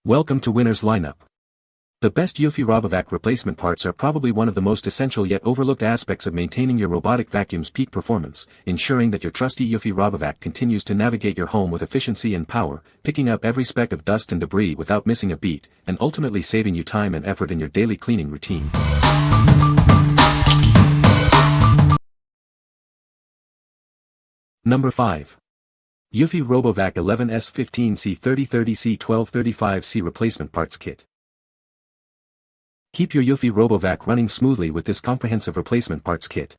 Welcome to Winner's Lineup. The best Eufy Robovac replacement parts are probably one of the most essential yet overlooked aspects of maintaining your robotic vacuum's peak performance, ensuring that your trusty Eufy Robovac continues to navigate your home with efficiency and power, picking up every speck of dust and debris without missing a beat, and ultimately saving you time and effort in your daily cleaning routine. Number 5. Eufy Robovac 11S 15C 3030C 1235C Replacement Parts Kit. Keep your Eufy Robovac running smoothly with this comprehensive replacement parts kit.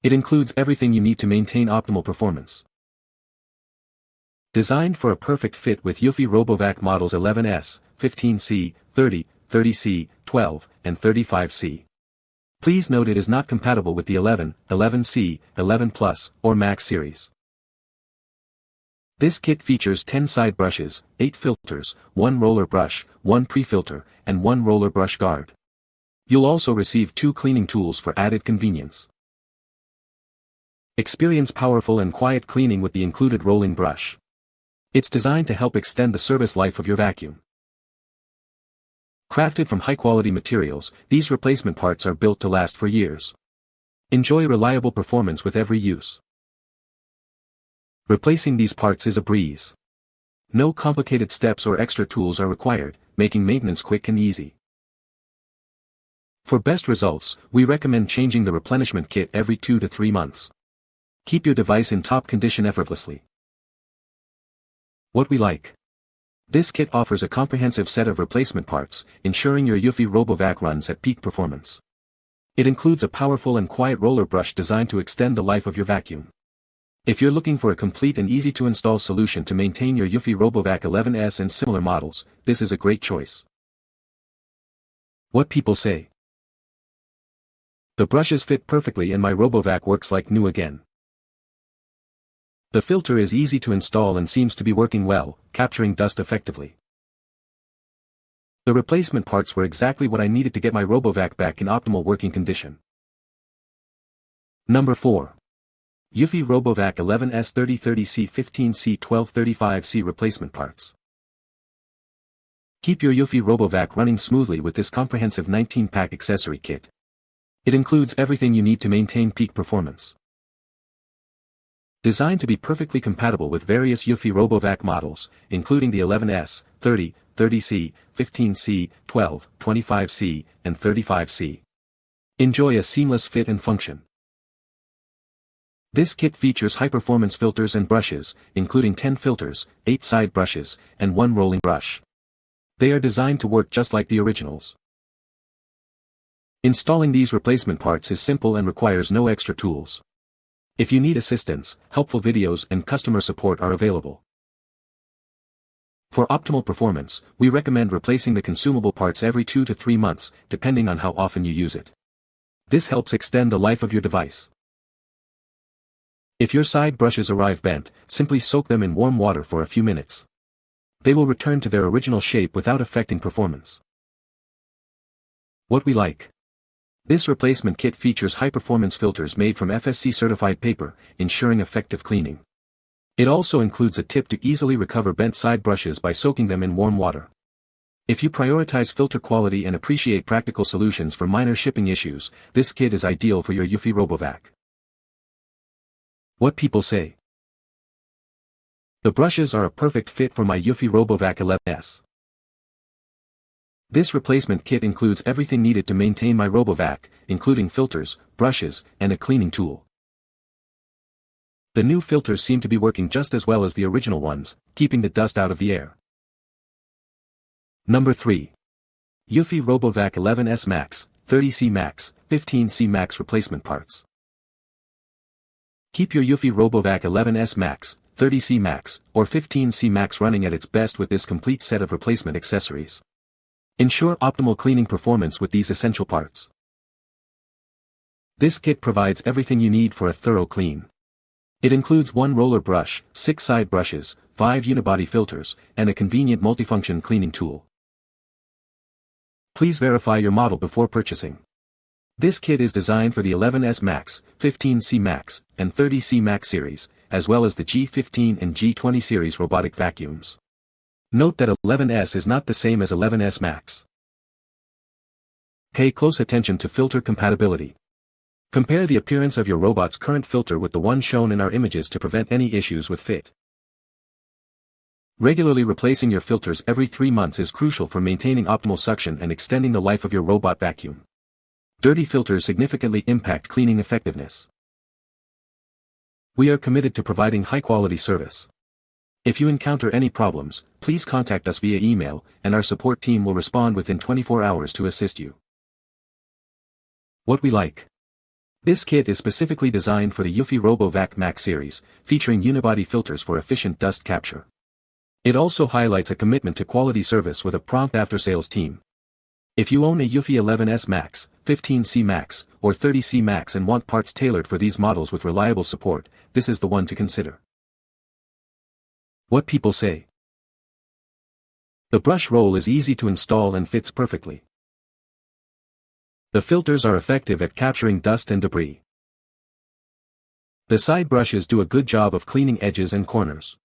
It includes everything you need to maintain optimal performance. Designed for a perfect fit with Eufy Robovac models 11S, 15C, 30, 30C, 12, and 35C. Please note it is not compatible with the 11, 11C, 11 Plus, or Max series. This kit features 10 side brushes, 8 filters, 1 roller brush, 1 pre-filter, and 1 roller brush guard. You'll also receive 2 cleaning tools for added convenience. Experience powerful and quiet cleaning with the included rolling brush. It's designed to help extend the service life of your vacuum. Crafted from high-quality materials, these replacement parts are built to last for years. Enjoy reliable performance with every use. Replacing these parts is a breeze. No complicated steps or extra tools are required, making maintenance quick and easy. For best results, we recommend changing the replenishment kit every 2 to 3 months. Keep your device in top condition effortlessly. What we like. This kit offers a comprehensive set of replacement parts, ensuring your Eufy Robovac runs at peak performance. It includes a powerful and quiet roller brush designed to extend the life of your vacuum. If you're looking for a complete and easy-to-install solution to maintain your Eufy Robovac 11S and similar models, this is a great choice. What people say. The brushes fit perfectly and my Robovac works like new again. The filter is easy to install and seems to be working well, capturing dust effectively. The replacement parts were exactly what I needed to get my Robovac back in optimal working condition. Number 4. Eufy Robovac 11S 3030C 15C 1235C Replacement Parts. Keep your Eufy Robovac running smoothly with this comprehensive 19-pack accessory kit. It includes everything you need to maintain peak performance. Designed to be perfectly compatible with various Eufy Robovac models, including the 11S, 30, 30C, 15C, 12, 25C, and 35C. Enjoy a seamless fit and function. This kit features high-performance filters and brushes, including 10 filters, 8 side brushes, and 1 rolling brush. They are designed to work just like the originals. Installing these replacement parts is simple and requires no extra tools. If you need assistance, helpful videos and customer support are available. For optimal performance, we recommend replacing the consumable parts every 2 to 3 months, depending on how often you use it. This helps extend the life of your device. If your side brushes arrive bent, simply soak them in warm water for a few minutes. They will return to their original shape without affecting performance. What we like. This replacement kit features high-performance filters made from FSC-certified paper, ensuring effective cleaning. It also includes a tip to easily recover bent side brushes by soaking them in warm water. If you prioritize filter quality and appreciate practical solutions for minor shipping issues, this kit is ideal for your Eufy Robovac. What people say. The brushes are a perfect fit for my Eufy Robovac 11S. This replacement kit includes everything needed to maintain my Robovac, including filters, brushes, and a cleaning tool. The new filters seem to be working just as well as the original ones, keeping the dust out of the air. Number 3. Eufy Robovac 11S Max, 30C Max, 15C Max Replacement Parts. Keep your Eufy Robovac 11S Max, 30C Max, or 15C Max running at its best with this complete set of replacement accessories. Ensure optimal cleaning performance with these essential parts. This kit provides everything you need for a thorough clean. It includes 1 roller brush, 6 side brushes, 5 unibody filters, and a convenient multifunction cleaning tool. Please verify your model before purchasing. This kit is designed for the 11S Max, 15C Max, and 30C Max series, as well as the G15 and G20 series robotic vacuums. Note that 11S is not the same as 11S Max. Pay close attention to filter compatibility. Compare the appearance of your robot's current filter with the one shown in our images to prevent any issues with fit. Regularly replacing your filters every 3 months is crucial for maintaining optimal suction and extending the life of your robot vacuum. Dirty filters significantly impact cleaning effectiveness. We are committed to providing high-quality service. If you encounter any problems, please contact us via email, and our support team will respond within 24 hours to assist you. What we like. This kit is specifically designed for the Eufy Robovac Max series, featuring unibody filters for efficient dust capture. It also highlights a commitment to quality service with a prompt after-sales team. If you own a Eufy 11S Max, 15C Max, or 30C Max and want parts tailored for these models with reliable support, this is the one to consider. What people say. The brush roll is easy to install and fits perfectly. The filters are effective at capturing dust and debris. The side brushes do a good job of cleaning edges and corners.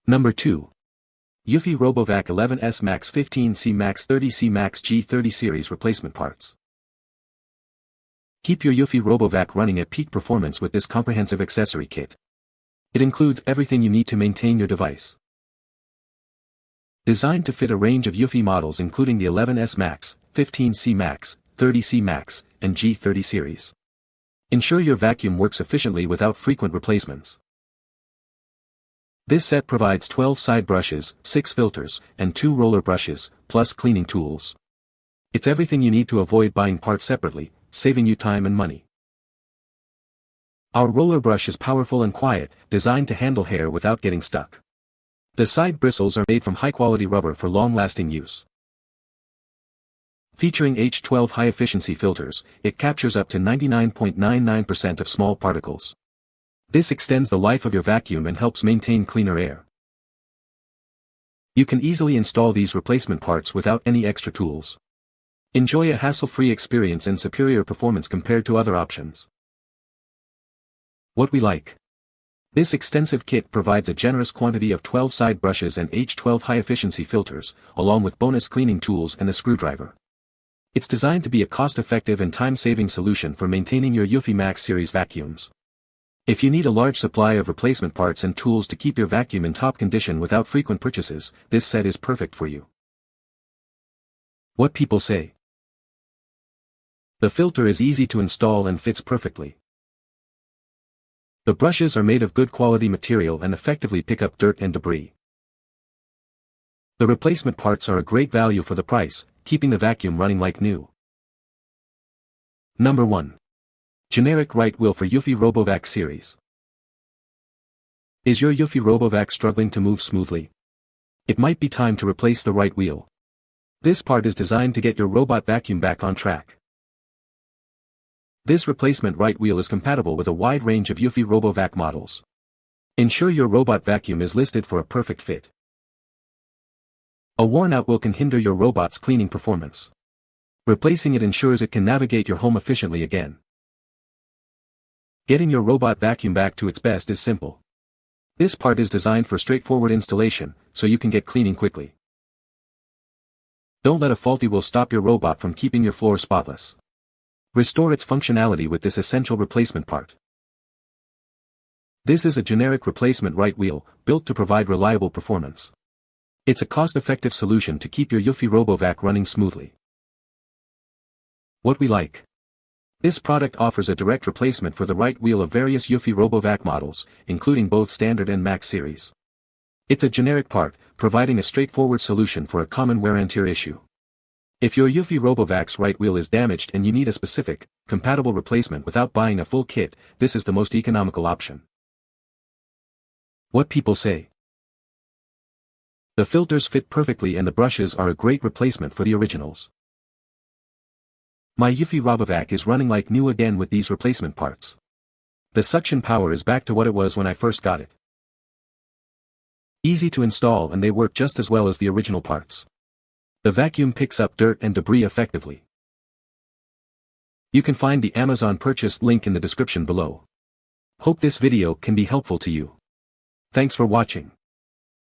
Number 2. Eufy Robovac 11S Max 15C Max 30C Max G30 series replacement parts. Keep your Eufy Robovac running at peak performance with this comprehensive accessory kit. It includes everything you need to maintain your device. Designed to fit a range of Eufy models including the 11S Max, 15C Max, 30C Max, and G30 series. Ensure your vacuum works efficiently without frequent replacements. This set provides 12 side brushes, 6 filters, and 2 roller brushes, plus cleaning tools. It's everything you need to avoid buying parts separately, saving you time and money. Our roller brush is powerful and quiet, designed to handle hair without getting stuck. The side bristles are made from high-quality rubber for long-lasting use. Featuring H12 high-efficiency filters, it captures up to 99.99% of small particles. This extends the life of your vacuum and helps maintain cleaner air. You can easily install these replacement parts without any extra tools. Enjoy a hassle-free experience and superior performance compared to other options. What we like. This extensive kit provides a generous quantity of 12 side brushes and H12 high-efficiency filters, along with bonus cleaning tools and a screwdriver. It's designed to be a cost-effective and time-saving solution for maintaining your Eufy Max series vacuums. If you need a large supply of replacement parts and tools to keep your vacuum in top condition without frequent purchases, this set is perfect for you. What people say. The filter is easy to install and fits perfectly. The brushes are made of good quality material and effectively pick up dirt and debris. The replacement parts are a great value for the price, keeping the vacuum running like new. Number 1. Generic right wheel for Eufy Robovac series. Is your Eufy Robovac struggling to move smoothly? It might be time to replace the right wheel. This part is designed to get your robot vacuum back on track. This replacement right wheel is compatible with a wide range of Eufy Robovac models. Ensure your robot vacuum is listed for a perfect fit. A worn-out wheel can hinder your robot's cleaning performance. Replacing it ensures it can navigate your home efficiently again. Getting your robot vacuum back to its best is simple. This part is designed for straightforward installation, so you can get cleaning quickly. Don't let a faulty wheel stop your robot from keeping your floor spotless. Restore its functionality with this essential replacement part. This is a generic replacement right wheel, built to provide reliable performance. It's a cost-effective solution to keep your Eufy Robovac running smoothly. What we like. This product offers a direct replacement for the right wheel of various Eufy Robovac models, including both standard and Max series. It's a generic part, providing a straightforward solution for a common wear and tear issue. If your Eufy Robovac's right wheel is damaged and you need a specific, compatible replacement without buying a full kit, this is the most economical option. What people say. The filters fit perfectly and the brushes are a great replacement for the originals. My Eufy Robovac is running like new again with these replacement parts. The suction power is back to what it was when I first got it. Easy to install and they work just as well as the original parts. The vacuum picks up dirt and debris effectively. You can find the Amazon purchase link in the description below. Hope this video can be helpful to you. Thanks for watching.